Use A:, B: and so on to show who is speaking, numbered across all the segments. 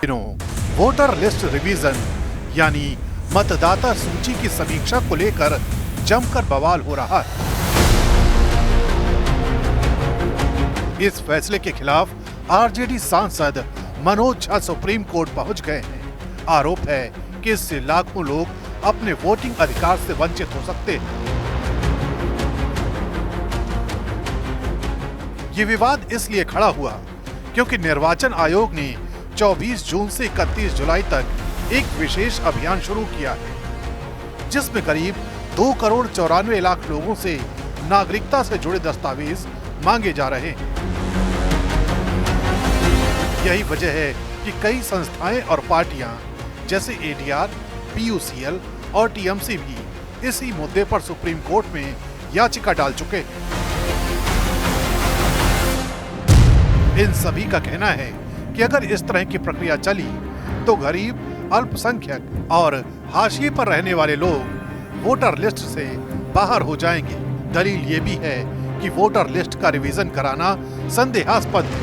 A: दिनों voter list revision यानी मतदाता सूची की समीक्षा को लेकर जमकर बवाल हो रहा है। इस फैसले के खिलाफ आरजेडी सांसद मनोज झा सुप्रीम कोर्ट पहुंच गए हैं। आरोप है कि इससे लाखों लोग अपने वोटिंग अधिकार से वंचित हो सकते हैं। ये विवाद इसलिए खड़ा हुआ क्योंकि निर्वाचन आयोग ने 24 जून से 31 जुलाई तक एक विशेष अभियान शुरू किया है, जिसमें करीब 2 करोड़ 94 लाख लोगों से नागरिकता से जुड़े दस्तावेज मांगे जा रहे हैं। यही वजह है कि कई संस्थाएं और पार्टियां जैसे एडीआर, पीयूसीएल और टीएमसी भी इसी मुद्दे पर सुप्रीम कोर्ट में याचिका डाल चुके हैं। इन सभी का कहना है कि अगर इस तरह की प्रक्रिया चली तो गरीब, अल्पसंख्यक और हाशिए पर रहने वाले लोग वोटर लिस्ट से बाहर हो जाएंगे। दलील ये भी है कि वोटर लिस्ट का रिवीजन कराना संदेहास्पद है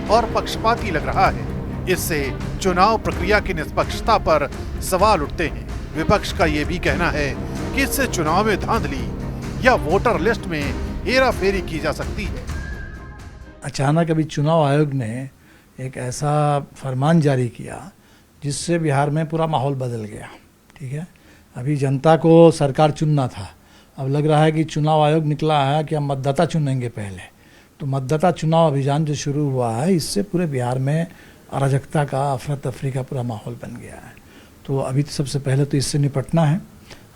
A: और पक्षपाती लग रहा है। इससे चुनाव प्रक्रिया की निष्पक्षता पर सवाल उठते हैं। विपक्ष का ये भी कहना है कि इससे चुनाव में धांधली या वोटर लिस्ट में हेराफेरी की जा सकती है।
B: अचानक अभी चुनाव आयोग ने एक ऐसा फरमान जारी किया जिससे बिहार में पूरा माहौल बदल गया। ठीक है, अभी जनता को सरकार चुनना था, अब लग रहा है कि चुनाव आयोग निकला है कि हम मतदाता चुनेंगे पहले। तो मतदाता चुनाव अभियान जो शुरू हुआ है, इससे पूरे बिहार में अराजकता का, अफरा तफरी का पूरा माहौल बन गया है। तो अभी तो सबसे पहले तो इससे निपटना है।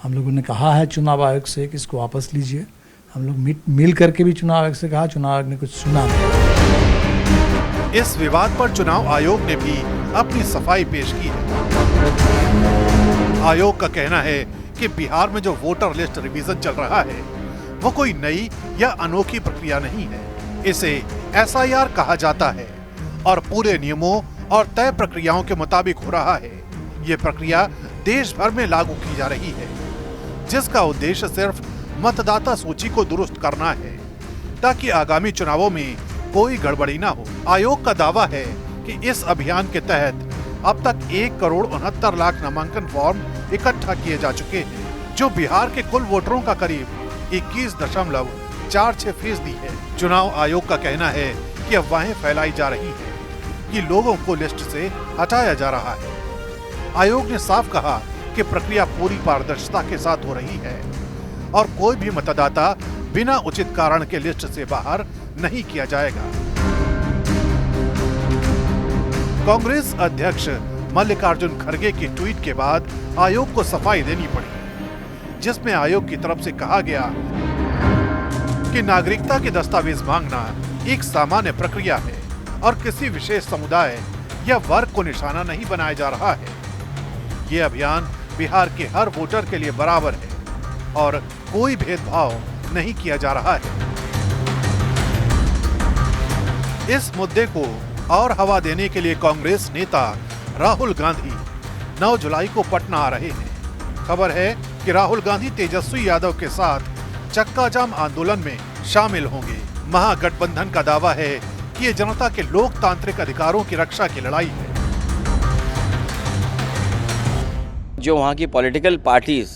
B: हम लोगों ने कहा है चुनाव आयोग से कि इसको वापस लीजिए। हम लोग मिल करके भी चुनाव आयोग से कहा, चुनाव आयोग ने कुछ सुना नहीं।
A: इस विवाद पर चुनाव आयोग ने भी अपनी सफाई पेश की है। आयोग का कहना है कि बिहार में जो वोटर लिस्ट रिवीजन चल रहा है वो कोई नई या अनोखी प्रक्रिया नहीं है। इसे एसआईआर कहा जाता है और पूरे नियमों और तय प्रक्रियाओं के मुताबिक हो रहा है। ये प्रक्रिया देश भर में लागू की जा रही है, जिसका उद्देश्य सिर्फ मतदाता सूची को दुरुस्त करना है ताकि आगामी चुनावों में कोई गड़बड़ी ना हो। आयोग का दावा है कि इस अभियान के तहत अब तक 1 करोड़ 69 लाख नामांकन फॉर्म इकट्ठा किए जा चुके हैं, जो बिहार के कुल वोटरों का करीब 21.46% है। चुनाव आयोग का कहना है कि अफवाहें फैलाई जा रही है कि लोगों को लिस्ट से हटाया जा रहा है। आयोग ने साफ कहा कि प्रक्रिया पूरी पारदर्शिता के साथ हो रही है और कोई भी मतदाता बिना उचित कारण के लिस्ट से बाहर नहीं किया जाएगा। कांग्रेस अध्यक्ष मल्लिकार्जुन खड़गे की ट्वीट के बाद आयोग को सफाई देनी पड़ी, जिसमें आयोग की तरफ से कहा गया कि नागरिकता के दस्तावेज मांगना एक सामान्य प्रक्रिया है और किसी विशेष समुदाय या वर्ग को निशाना नहीं बनाया जा रहा है। ये अभियान बिहार के हर वोटर के लिए बराबर है और कोई भेदभाव नहीं किया जा रहा है। इस मुद्दे को और हवा देने के लिए कांग्रेस नेता राहुल गांधी 9 जुलाई को पटना आ रहे हैं। खबर है कि राहुल गांधी तेजस्वी यादव के साथ चक्का जाम आंदोलन में शामिल होंगे। महागठबंधन का दावा है कि ये जनता के लोकतांत्रिक अधिकारों की रक्षा की लड़ाई है।
C: जो वहाँ की पॉलिटिकल पार्टीज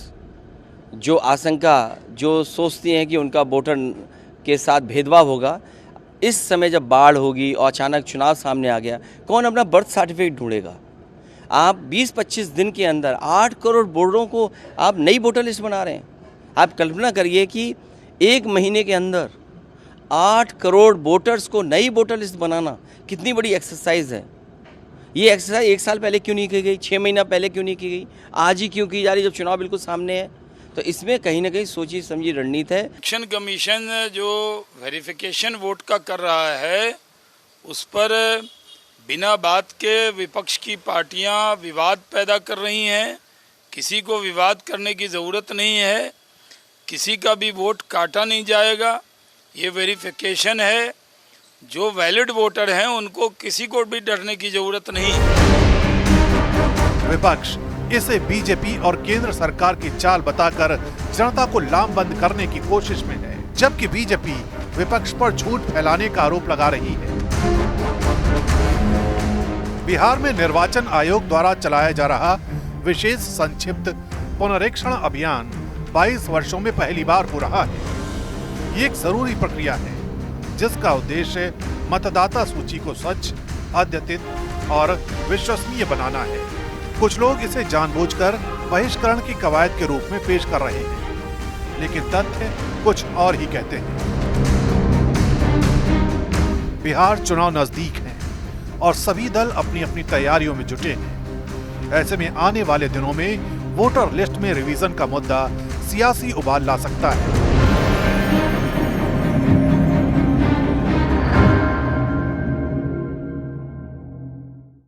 C: जो आशंका, जो सोचती हैं कि उनका वोटर के साथ भेदभाव होगा, इस समय जब बाढ़ होगी और अचानक चुनाव सामने आ गया, कौन अपना बर्थ सर्टिफिकेट ढूंढेगा? आप 20-25 दिन के अंदर 8 करोड़ वोटरों को आप नई वोटर लिस्ट बना रहे हैं। आप कल्पना करिए कि 1 महीने के अंदर 8 करोड़ वोटर्स को नई वोटर लिस्ट बनाना कितनी बड़ी एक्सरसाइज है। ये एक्सरसाइज 1 साल पहले क्यों नहीं की गई, 6 महीना पहले क्यों नहीं की गई, आज ही क्यों की जा रही जब चुनाव बिल्कुल सामने है? तो इसमें कहीं ना कहीं सोची समझी रणनीति है।
D: इलेक्शन कमीशन जो वेरिफिकेशन वोट का कर रहा है, उस पर बिना बात के विपक्ष की पार्टियां विवाद पैदा कर रही हैं। किसी को विवाद करने की ज़रूरत नहीं है, किसी का भी वोट काटा नहीं जाएगा। ये वेरिफिकेशन है, जो वैलिड वोटर हैं उनको किसी को भी डरने की ज़रूरत नहीं।
A: विपक्ष इसे बीजेपी और केंद्र सरकार की चाल बताकर जनता को लामबंद करने की कोशिश में है, जबकि बीजेपी विपक्ष पर झूठ फैलाने का आरोप लगा रही है। बिहार में निर्वाचन आयोग द्वारा चलाया जा रहा विशेष संक्षिप्त पुनरीक्षण अभियान 22 वर्षों में पहली बार हो रहा है। ये एक जरूरी प्रक्रिया है जिसका उद्देश्य मतदाता सूची को स्वच्छ, अद्यतित और विश्वसनीय बनाना है। कुछ लोग इसे जानबूझकर बहिष्करण की कवायद के रूप में पेश कर रहे हैं, लेकिन तथ्य कुछ और ही कहते हैं। बिहार चुनाव नजदीक है और सभी दल अपनी अपनी तैयारियों में जुटे हैं। ऐसे में आने वाले दिनों में वोटर लिस्ट में रिवीजन का मुद्दा सियासी उबाल ला सकता है।